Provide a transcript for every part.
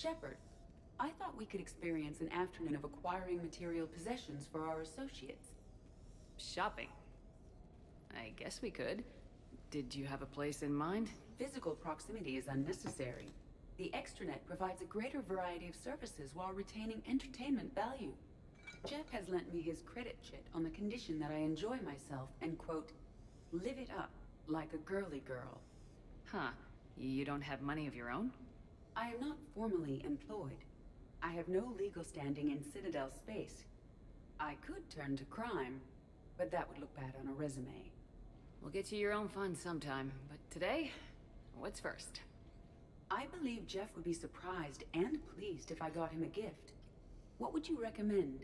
Shepard, I thought we could experience an afternoon of acquiring material possessions for our associates. Shopping? I guess we could. Did you have a place in mind? Physical proximity is unnecessary. The extranet provides a greater variety of services while retaining entertainment value. Jeff has lent me his credit chit on the condition that I enjoy myself and, quote, live it up like a girly girl. Huh. You don't have money of your own? I am not formally employed. I have no legal standing in Citadel space. I could turn to crime, but that would look bad on a resume. We'll get you your own fun sometime, but today, what's first? I believe Jeff would be surprised and pleased if I got him a gift. What would you recommend?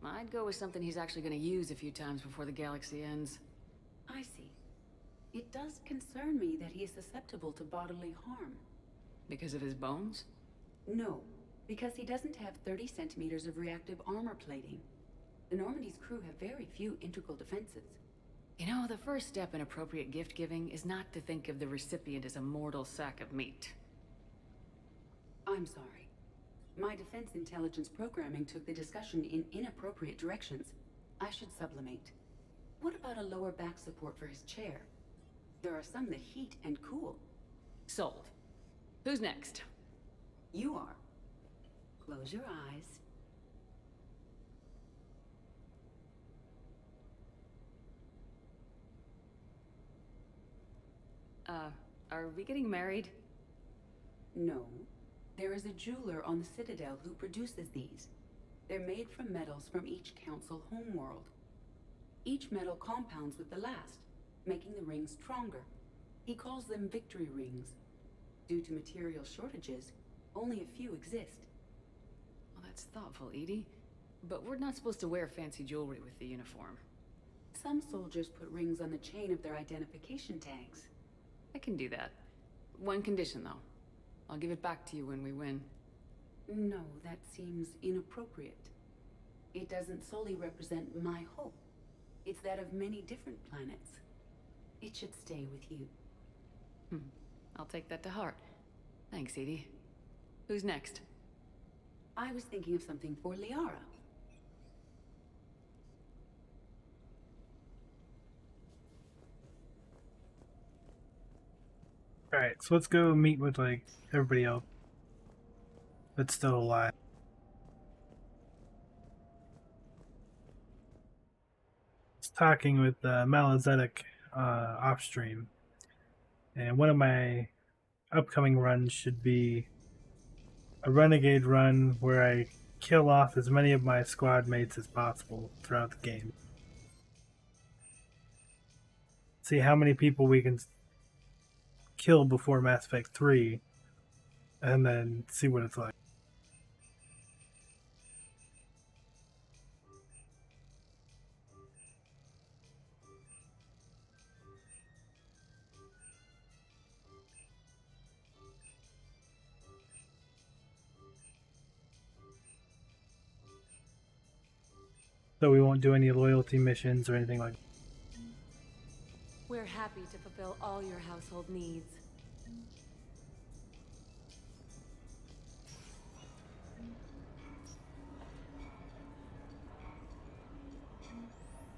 I'd go with something he's actually gonna use a few times before the galaxy ends. I see. It does concern me that he is susceptible to bodily harm. Because of his bones? No, because he doesn't have 30 centimeters of reactive armor plating. The Normandy's crew have very few integral defenses. You know, the first step in appropriate gift giving is not to think of the recipient as a mortal sack of meat. I'm sorry. My defense intelligence programming took the discussion in inappropriate directions. I should sublimate. What about a lower back support for his chair? There are some that heat and cool. Sold. Who's next? You are. Close your eyes. Are we getting married? No. There is a jeweler on the Citadel who produces these. They're made from metals from each council homeworld. Each metal compounds with the last, making the rings stronger. He calls them victory rings. Due to material shortages, only a few exist. Well, that's thoughtful, Edie. But we're not supposed to wear fancy jewelry with the uniform. Some soldiers put rings on the chain of their identification tags. I can do that. One condition, though. I'll give it back to you when we win. No, that seems inappropriate. It doesn't solely represent my hope. It's that of many different planets. It should stay with you. I'll take that to heart. Thanks, Edie. Who's next? I was thinking of something for Liara. Alright, so let's go meet with, like, everybody else that's still alive. I was talking with Malazetic off stream, and one of my upcoming runs should be a renegade run where I kill off as many of my squad mates as possible throughout the game. See how many people we can kill before Mass Effect 3, and then see what it's like. So we won't do any loyalty missions or anything like that. We're happy to fulfill all your household needs.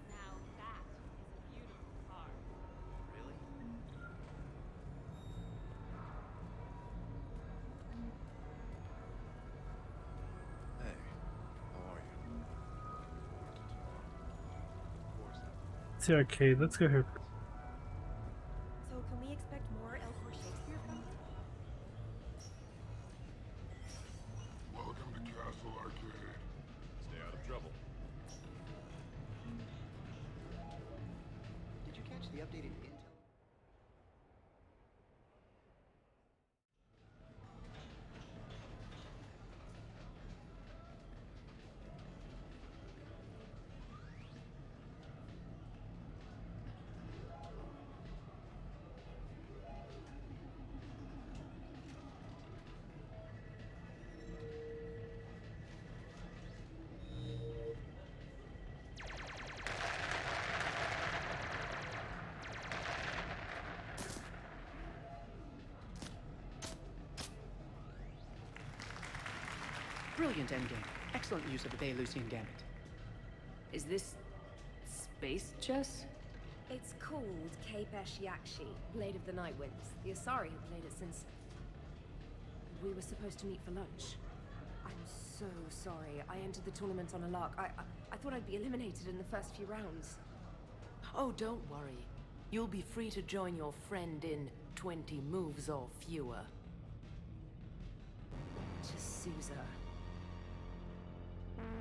Now that is a beautiful car. Really? Hey, how are you? Of course. It's the arcade. Let's go here. So can we expect more L4 Shakespeare from you? Welcome to Castle Arcade. Stay out of trouble. Did you catch the updated intel? Brilliant endgame. Excellent use of the Belarusian gambit. Is this space chess? It's called Kapesh Yakshi, Blade of the Night Winds. The Asari have played it since... we were supposed to meet for lunch. I'm so sorry. I entered the tournament on a lark. I thought I'd be eliminated in the first few rounds. Oh, don't worry. You'll be free to join your friend in 20 moves or fewer. To Sousa.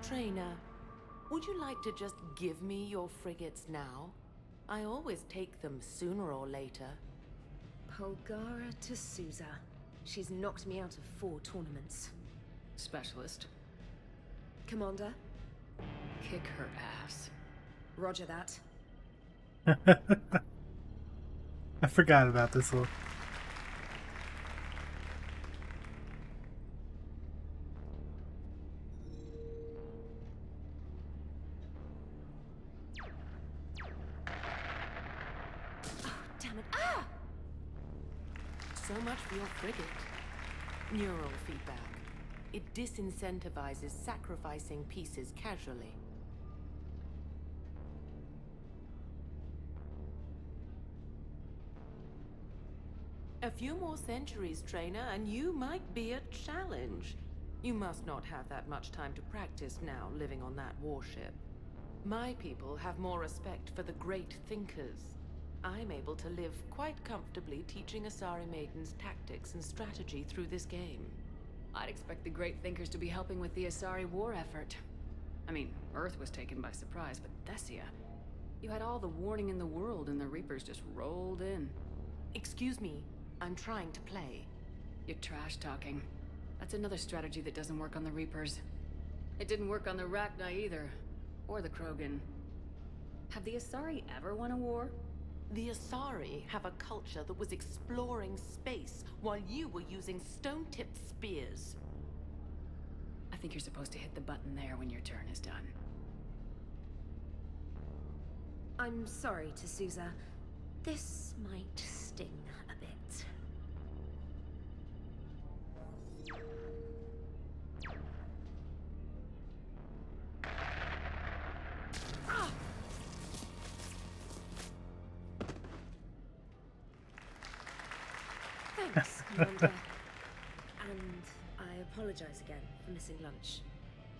Trainer, would you like to just give me your frigates now? I always take them sooner or later. Polgara to Sousa. She's knocked me out of 4 tournaments. Specialist. Commander? Kick her ass. Roger that. I forgot about this one. Oh, damn it. Ah! So much for your frigate. Neural feedback. It disincentivizes sacrificing pieces casually. A few more centuries, trainer, and you might be a challenge. You must not have that much time to practice now, living on that warship. My people have more respect for the great thinkers. I'm able to live quite comfortably teaching Asari maidens tactics and strategy through this game. I'd expect the great thinkers to be helping with the Asari war effort. I mean, Earth was taken by surprise, but Thessia... you had all the warning in the world and the Reapers just rolled in. Excuse me, I'm trying to play. You're trash-talking. That's another strategy that doesn't work on the Reapers. It didn't work on the Rachni either. Or the Krogan. Have the Asari ever won a war? The Asari have a culture that was exploring space while you were using stone-tipped spears. I think you're supposed to hit the button there when your turn is done. I'm sorry, to Sousa. This might sting a bit. Thanks, Commander. And I apologize again for missing lunch.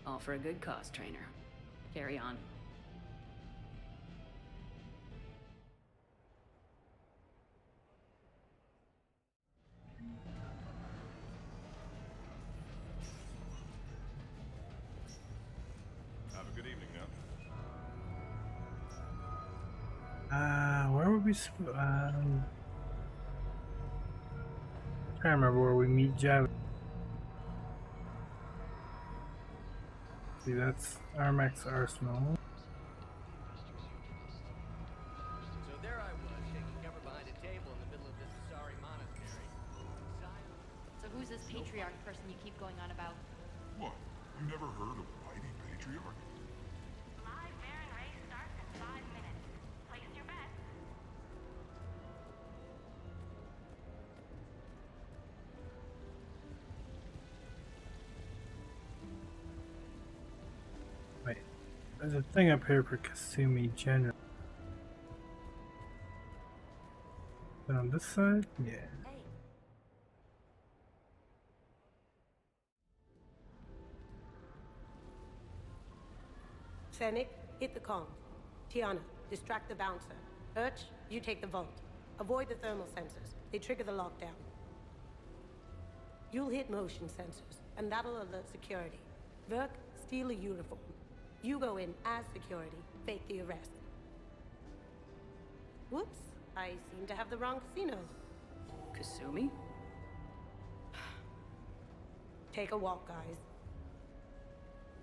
All for a good cause, trainer. Carry on. Have a good evening now. Where would we trying to remember where we meet Jav. See, that's Armax Arsenal. So there I was, shaking cover behind a table in the middle of this Asari monastery. So who's this patriarch person you keep going on about? What? You never heard of Mighty Patriarch? Live Baron race starts in 5 minutes. Place your bet. Wait, there's a thing up here for Kasumi General. Is it on this side? Yeah. Fennec, hit the comms. Tiana, distract the bouncer. Urch, you take the vault. Avoid the thermal sensors. They trigger the lockdown. You'll hit motion sensors, and that'll alert security. Verk, steal a uniform. You go in as security, fake the arrest. Whoops, I seem to have the wrong casino. Kasumi? Take a walk, guys.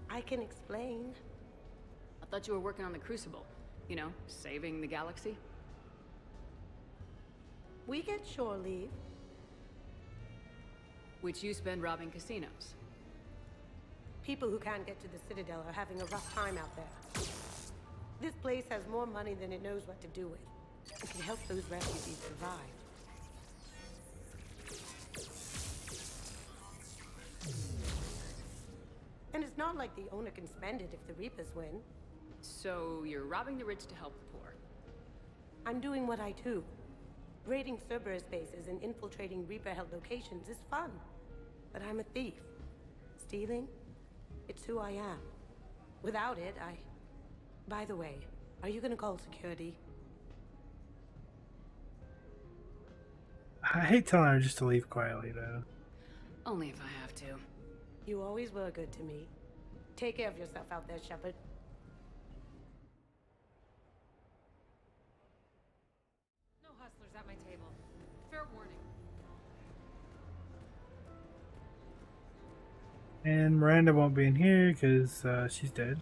I can explain. I thought you were working on the Crucible. You know, saving the galaxy? We get shore leave. Which you spend robbing casinos. People who can't get to the Citadel are having a rough time out there. This place has more money than it knows what to do with. We can help those refugees survive. Not like the owner can spend it if the Reapers win. So you're robbing the rich to help the poor. I'm doing what I do. Raiding Cerberus bases and infiltrating Reaper-held locations is fun. But I'm a thief. Stealing? It's who I am. Without it, By the way, are you gonna call security? I hate telling her just to leave quietly, though. Only if I have to. You always were good to me. Take care of yourself out there, Shepard. No hustlers at my table. Fair warning. And Miranda won't be in here because she's dead.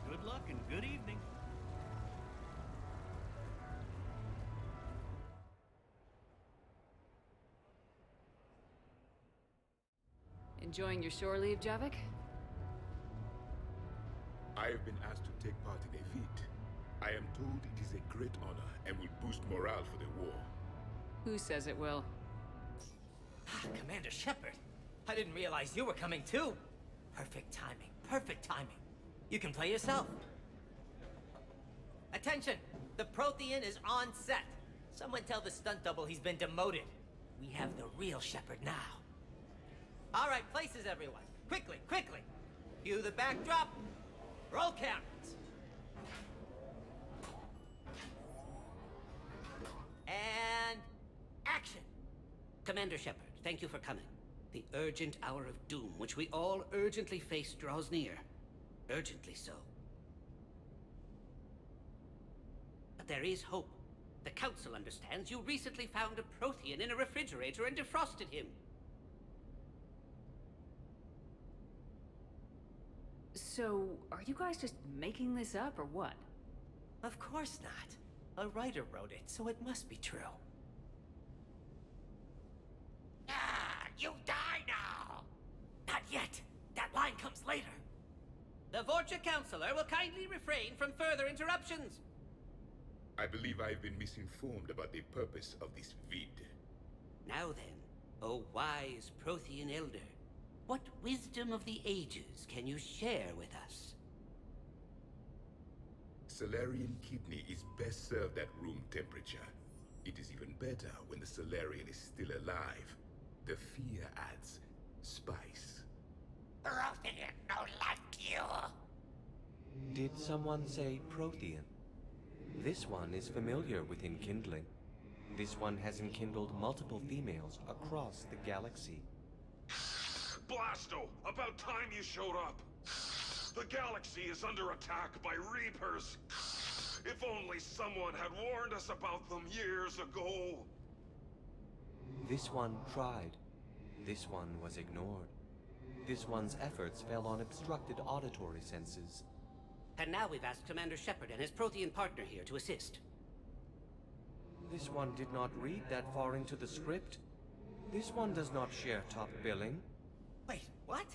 Good luck and good evening. Enjoying your shore leave, Javik? I have been asked to take part in a feat. I am told it is a great honor and will boost morale for the war. Who says it will? Commander Shepard, I didn't realize you were coming too. Perfect timing, perfect timing. You can play yourself. Attention! The Prothean is on set. Someone tell the stunt double he's been demoted. We have the real Shepard now. All right, places everyone. Quickly, quickly. Cue the backdrop. Roll cameras. And action. Commander Shepard, thank you for coming. The urgent hour of doom, which we all urgently face, draws near. Urgently so. But there is hope. The Council understands you recently found a Prothean in a refrigerator and defrosted him. So, are you guys just making this up, or what? Of course not. A writer wrote it, so it must be true. Ah, you die now! Not yet. That line comes later. The Vorcha Counselor will kindly refrain from further interruptions. I believe I've been misinformed about the purpose of this vid. Now then, O wise Prothean Elder, what wisdom of the ages can you share with us? Salarian kidney is best served at room temperature. It is even better when the Salarian is still alive. The fear adds spice. Prothean no like you. Did someone say Prothean? This one is familiar with enkindling. This one has enkindled multiple females across the galaxy. Blasto! About time you showed up! The galaxy is under attack by Reapers! If only someone had warned us about them years ago! This one tried. This one was ignored. This one's efforts fell on obstructed auditory senses. And now we've asked Commander Shepard and his Prothean partner here to assist. This one did not read that far into the script. This one does not share top billing. Wait, what?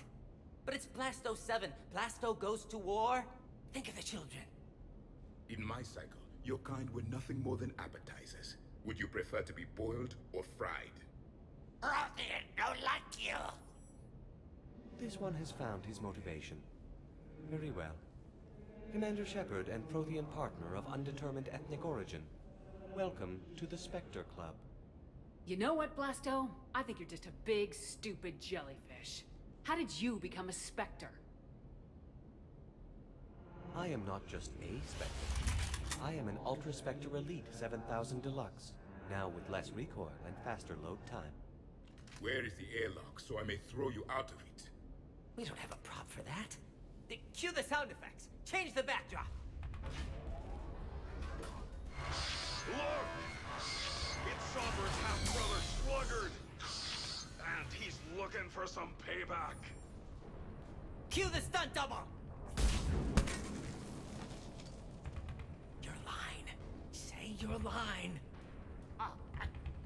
But it's Blasto 7. Blasto goes to war? Think of the children. In my cycle, your kind were nothing more than appetizers. Would you prefer to be boiled or fried? Prothean no like you. This one has found his motivation. Very well. Commander Shepard and Prothean partner of undetermined ethnic origin. Welcome to the Spectre Club. You know what, Blasto? I think you're just a big, stupid jellyfish. How did you become a Spectre? I am not just a Spectre. I am an Ultra Spectre Elite 7000 Deluxe, now with less recoil and faster load time. Where is the airlock so I may throw you out of it? We don't have a prop for that. Cue the sound effects. Change the backdrop. Look! It's Sovereign's half-brother Sluggard! And he's looking for some payback. Cue the stunt double! Your line. Say your line.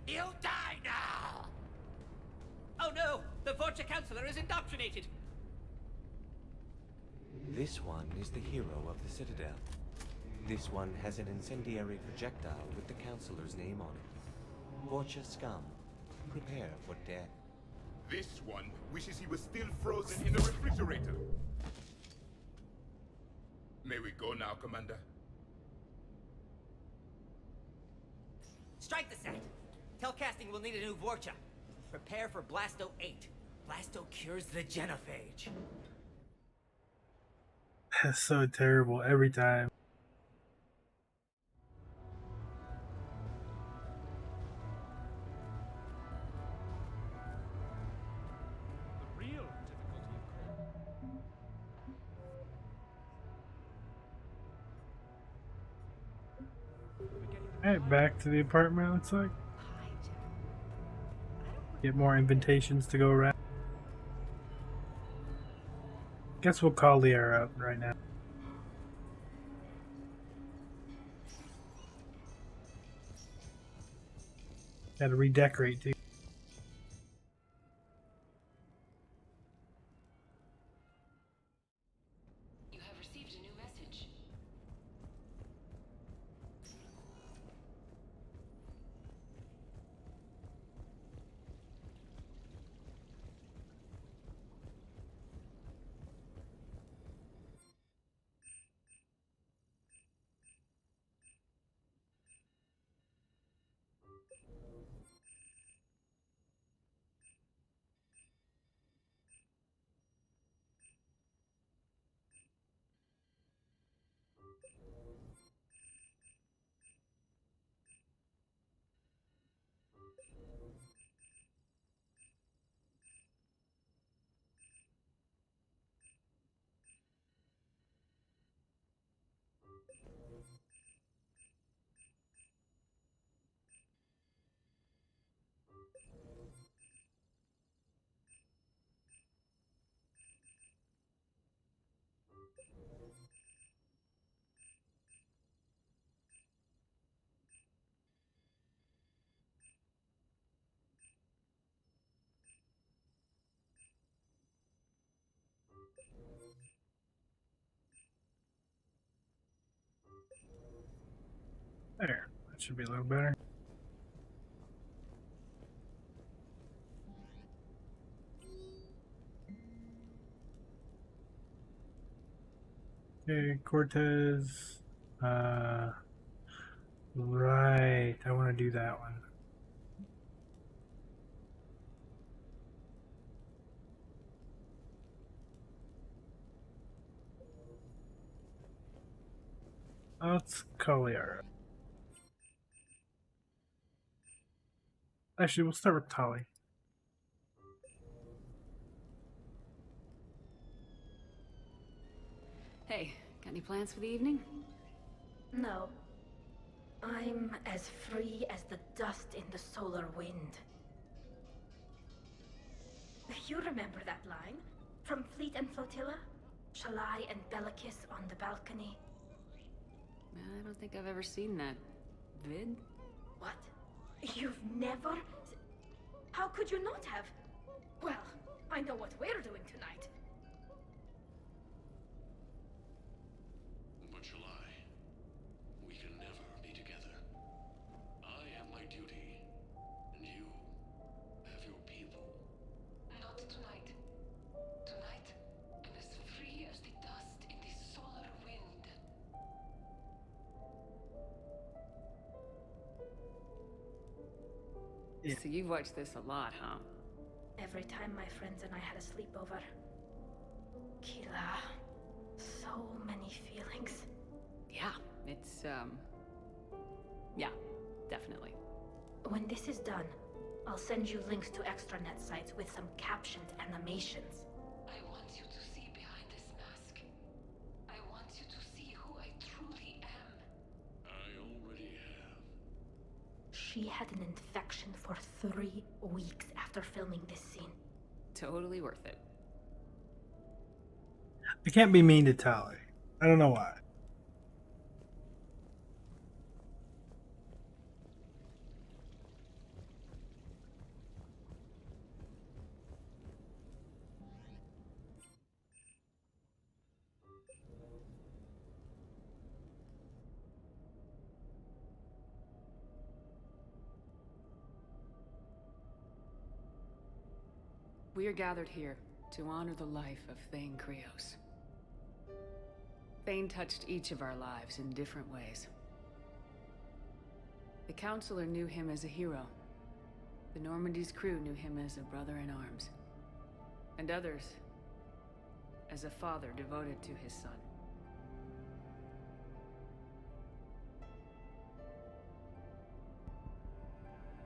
You die now! Oh no! The Vorcha Counselor is indoctrinated! This one is the hero of the Citadel. This one has an incendiary projectile with the Counselor's name on it. Vorcha scum, prepare for death. This one wishes he was still frozen in the refrigerator. May we go now, Commander? Strike the set! Telcasting will need a new Vorcha. Prepare for Blasto 8. Blasto cures the genophage. That's so terrible every time. The real difficulty, Alright, back to the apartment, looks like. Get more invitations to go around. Guess we'll call Liara up right now. Gotta redecorate too. You have received a new message. There, that should be a little better. Okay, Cortez. Right, I want to do that one. Let's call Liara. Actually, we'll start with Tali. Hey, got any plans for the evening? No. I'm as free as the dust in the solar wind. You remember that line? From Fleet and Flotilla? Shalai and Bellicus on the balcony. I don't think I've ever seen that vid. What? You've never... How could you not have? Well, I know what we're doing tonight. But July, we can never be together. I have my duty, and you have your people. Not tonight. Tonight, I'm as free as the dust in the solar wind. Yeah. So you've watched this a lot, huh? Every time my friends and I had a sleepover. Kila. So many feelings. Yeah, it's, yeah, definitely. When this is done, I'll send you links to extranet sites with some captioned animations. I want you to see behind this mask. I want you to see who I truly am. I already have. She had an infection for 3 weeks after filming this scene. Totally worth it. I can't be mean to Tali. I don't know why. We are gathered here to honor the life of Thane Krios. Thane touched each of our lives in different ways. The Counselor knew him as a hero. The Normandy's crew knew him as a brother in arms. And others as a father devoted to his son.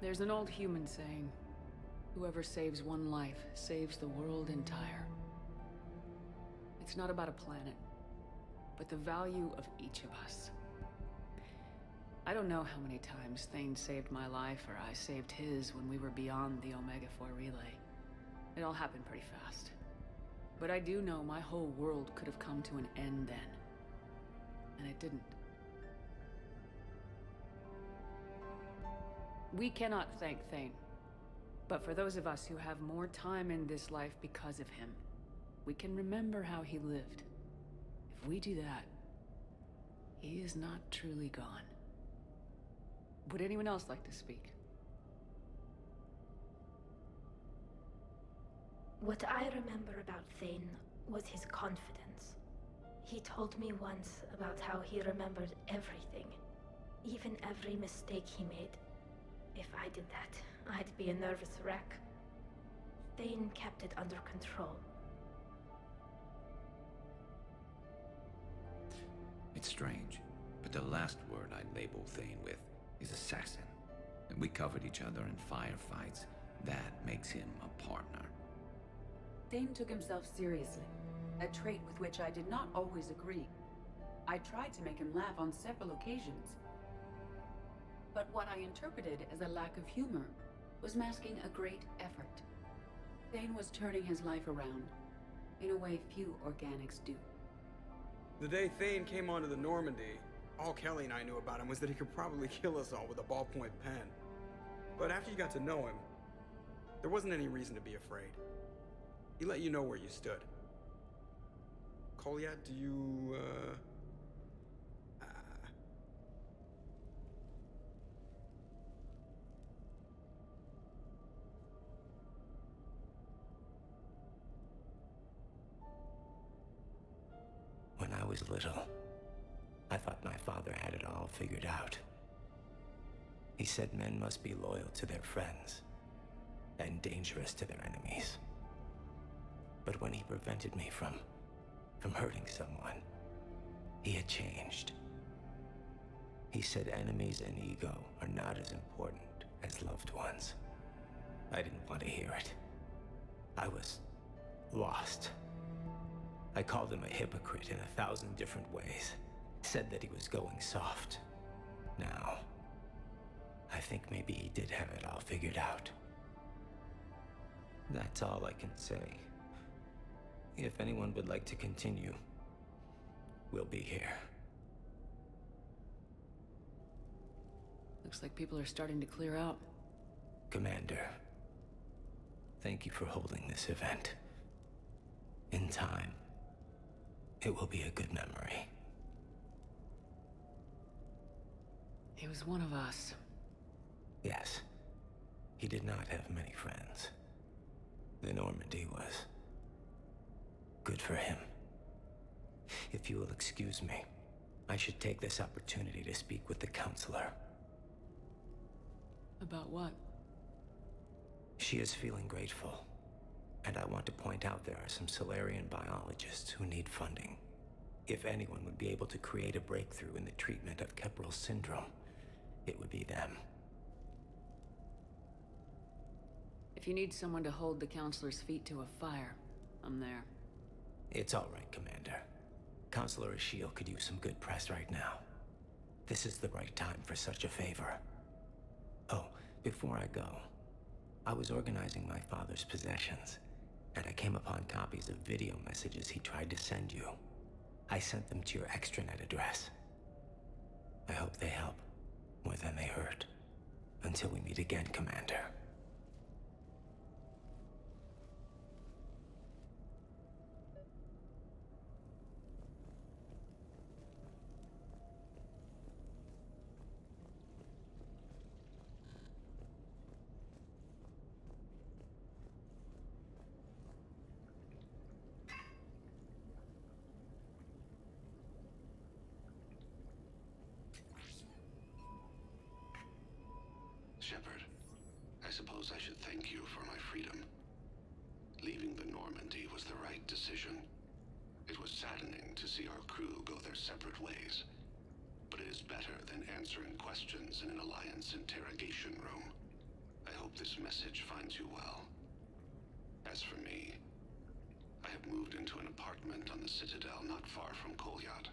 There's an old human saying, whoever saves one life saves the world entire. It's not about a planet, but the value of each of us. I don't know how many times Thane saved my life or I saved his when we were beyond the Omega-4 relay. It all happened pretty fast. But I do know my whole world could have come to an end then. And it didn't. We cannot thank Thane. But for those of us who have more time in this life because of him, we can remember how he lived. If we do that, he is not truly gone. Would anyone else like to speak? What I remember about Thane was his confidence. He told me once about how he remembered everything, even every mistake he made. If I did that, I'd be a nervous wreck. Thane kept it under control. It's strange, but the last word I'd label Thane with is assassin. And we covered each other in firefights. That makes him a partner. Thane took himself seriously, a trait with which I did not always agree. I tried to make him laugh on several occasions. But what I interpreted as a lack of humor was masking a great effort. Thane was turning his life around, in a way few organics do. The day Thane came onto the Normandy, all Kelly and I knew about him was that he could probably kill us all with a ballpoint pen. But after you got to know him, there wasn't any reason to be afraid. He let you know where you stood. Kolya, do you, When I was little, I thought my father had it all figured out. He said men must be loyal to their friends and dangerous to their enemies. But when he prevented me from hurting someone, he had changed. He said enemies and ego are not as important as loved ones. I didn't want to hear it. I was lost. I called him a hypocrite in 1,000 different ways. Said that he was going soft. Now, I think maybe he did have it all figured out. That's all I can say. If anyone would like to continue, we'll be here. Looks like people are starting to clear out. Commander, thank you for holding this event. In time, it will be a good memory. He was one of us. Yes. He did not have many friends. The Normandy was good for him. If you will excuse me, I should take this opportunity to speak with the Counselor. About what? She is feeling grateful, and I want to point out there are some Solarian biologists who need funding. If anyone would be able to create a breakthrough in the treatment of Keppel's syndrome, it would be them. If you need someone to hold the Counselor's feet to a fire, I'm there. It's all right, Commander. Counselor Ashiel could use some good press right now. This is the right time for such a favor. Oh, before I go, I was organizing my father's possessions, and I came upon copies of video messages he tried to send you. I sent them to your extranet address. I hope they help more than they hurt. Until we meet again, Commander. Shepard, I suppose I should thank you for my freedom. Leaving the Normandy was the right decision. It was saddening to see our crew go their separate ways, but it is better than answering questions in an Alliance interrogation room. I hope this message finds you well. As for me, I have moved into an apartment on the Citadel not far from Kolyat.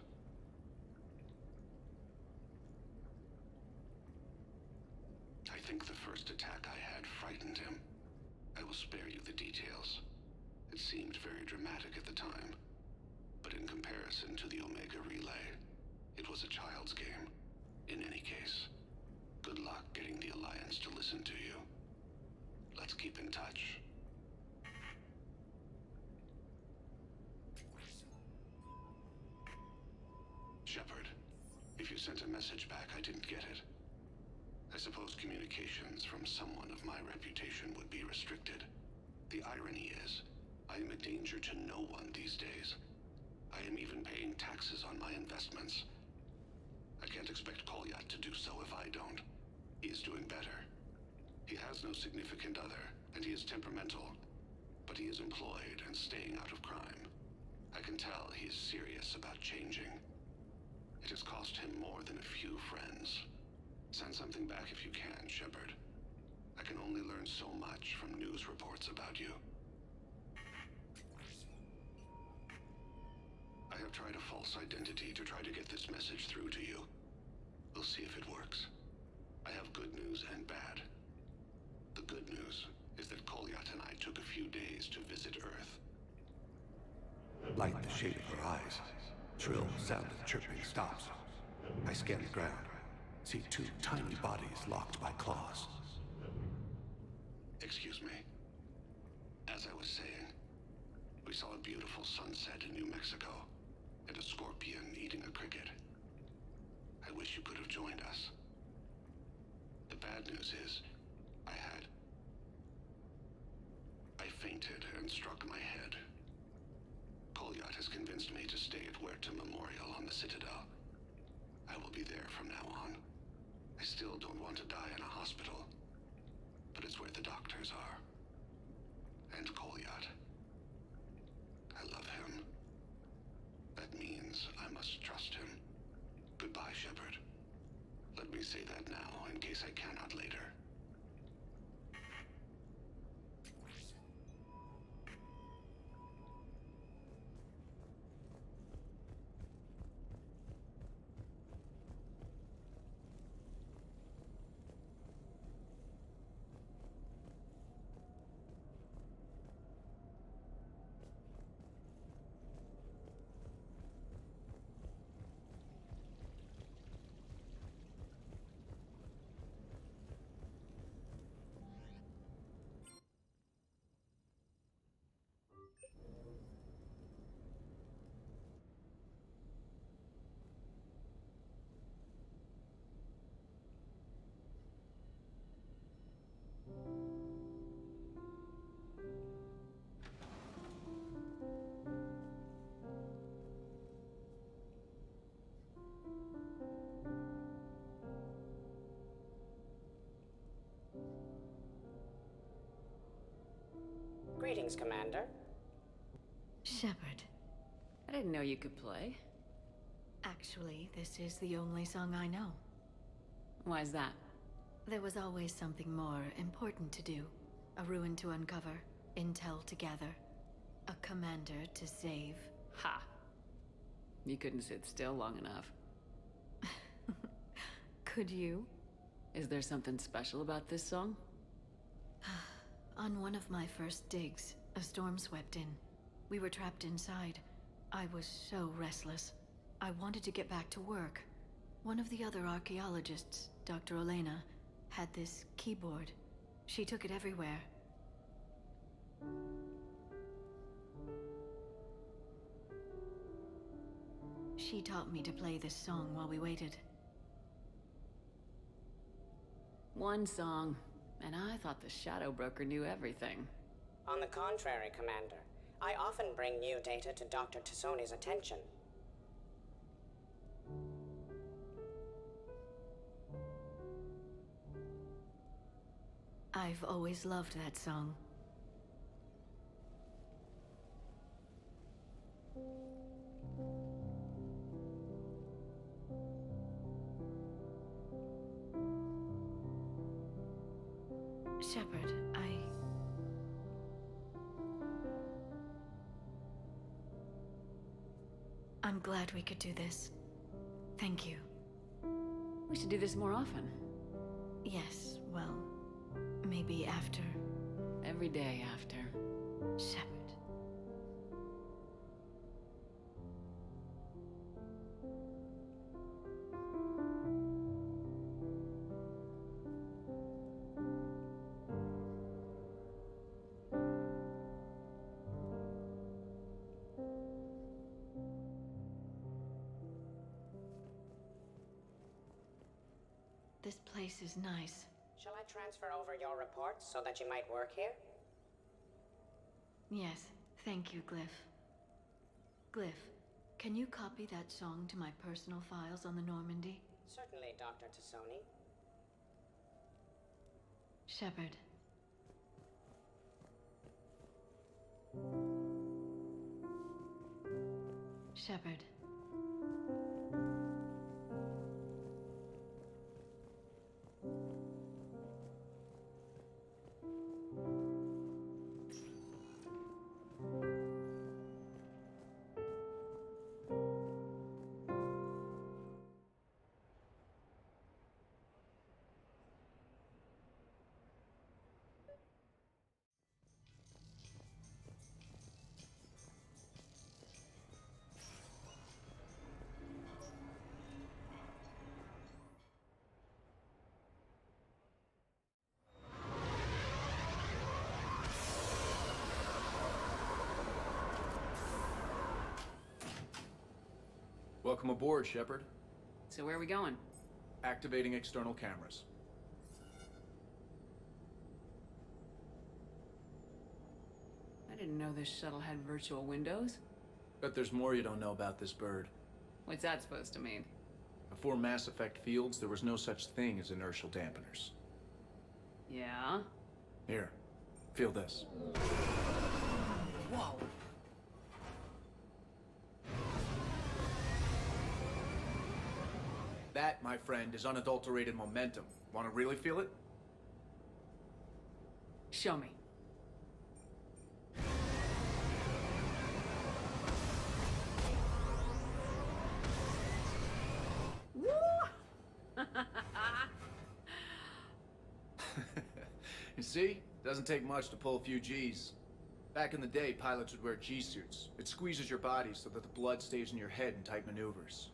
I think the first attack I had frightened him. I will spare you the details. It seemed very dramatic at the time, but in comparison to the Omega Relay, it was a child's game. In any case, good luck getting the Alliance to listen to you. Let's keep in touch. Shepard, if you sent a message back, I didn't get it. I suppose communications from someone of my reputation would be restricted. The irony is, I am a danger to no one these days. I am even paying taxes on my investments. I can't expect Kolyat to do so if I don't. He is doing better. He has no significant other, and he is temperamental. But he is employed and staying out of crime. I can tell he is serious about changing. It has cost him more than a few friends. Send something back if you can, Shepard. I can only learn so much from news reports about you. I have tried a false identity to try to get this message through to you. We'll see if it works. I have good news and bad. The good news is that Kolyat and I took a few days to visit Earth. Light the shade of her eyes. Shrill sound of chirping stops. I scan the ground. See two tiny bodies locked by claws. Excuse me. As I was saying, we saw a beautiful sunset in New Mexico, and a scorpion eating a cricket. I wish you could have joined us. The bad news is, I fainted and struck my head. Kolyat has convinced me to stay at Huerta Memorial on the Citadel. I will be there from now on. I still don't want to die in a hospital, but it's where the doctors are. And Kolyat. I love him. That means I must trust him. Goodbye, Shepard. Let me say that now, in case I cannot later. Greetings, Commander. Shepard. I didn't know you could play. Actually, this is the only song I know. Why's that? There was always something more important to do. A ruin to uncover, intel to gather, a commander to save. Ha! You couldn't sit still long enough. Could you? Is there something special about this song? On one of my first digs, a storm swept in. We were trapped inside. I was so restless. I wanted to get back to work. One of the other archaeologists, Dr. Elena, had this keyboard. She took it everywhere. She taught me to play this song while we waited. One song. And I thought the Shadow Broker knew everything. On the contrary, Commander. I often bring new data to Dr. Tassoni's attention. I've always loved that song. Shepard, I'm glad we could do this. Thank you. We should do this more often. Yes, well, maybe after. Every day after. Shepard. This place is nice. Shall I transfer over your reports so that you might work here? Yes, thank you, Glyph. Glyph, can you copy that song to my personal files on the Normandy? Certainly, Dr. Tassoni. Shepard. Shepard. Welcome aboard, Shepard. So where are we going? Activating external cameras. I didn't know this shuttle had virtual windows. Bet there's more you don't know about this bird. What's that supposed to mean? Before Mass Effect fields, there was no such thing as inertial dampeners. Yeah? Here, feel this. Whoa! That, my friend, is unadulterated momentum. Want to really feel it? Show me. You see? Doesn't take much to pull a few G's. Back in the day, pilots would wear G-suits. It squeezes your body so that the blood stays in your head in tight maneuvers.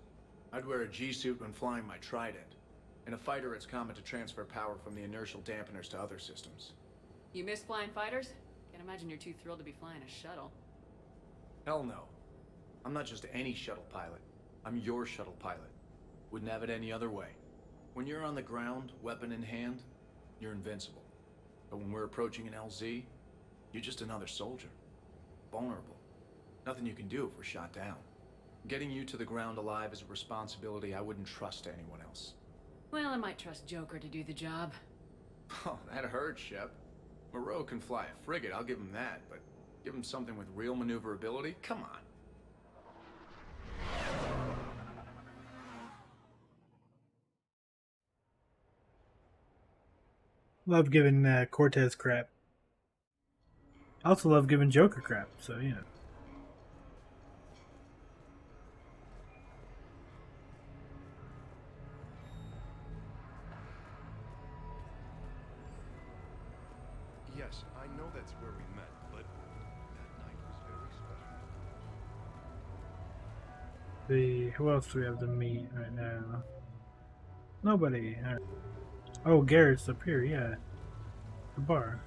I'd wear a G-suit when flying my Trident. In a fighter, it's common to transfer power from the inertial dampeners to other systems. You miss flying fighters? Can't imagine you're too thrilled to be flying a shuttle. Hell no. I'm not just any shuttle pilot. I'm your shuttle pilot. Wouldn't have it any other way. When you're on the ground, weapon in hand, you're invincible. But when we're approaching an LZ, you're just another soldier. Vulnerable. Nothing you can do if we're shot down. Getting you to the ground alive is a responsibility I wouldn't trust to anyone else. Well, I might trust Joker to do the job. Oh, that hurts, Shep. Moreau can fly a frigate, I'll give him that, but give him something with real maneuverability? Come on. Love giving Cortez crap. I also love giving Joker crap, so you know. Yes, I know that's where we met, but that night was very special. Who else do we have to meet right now? Nobody. Oh, Garrett's up here, yeah. The bar.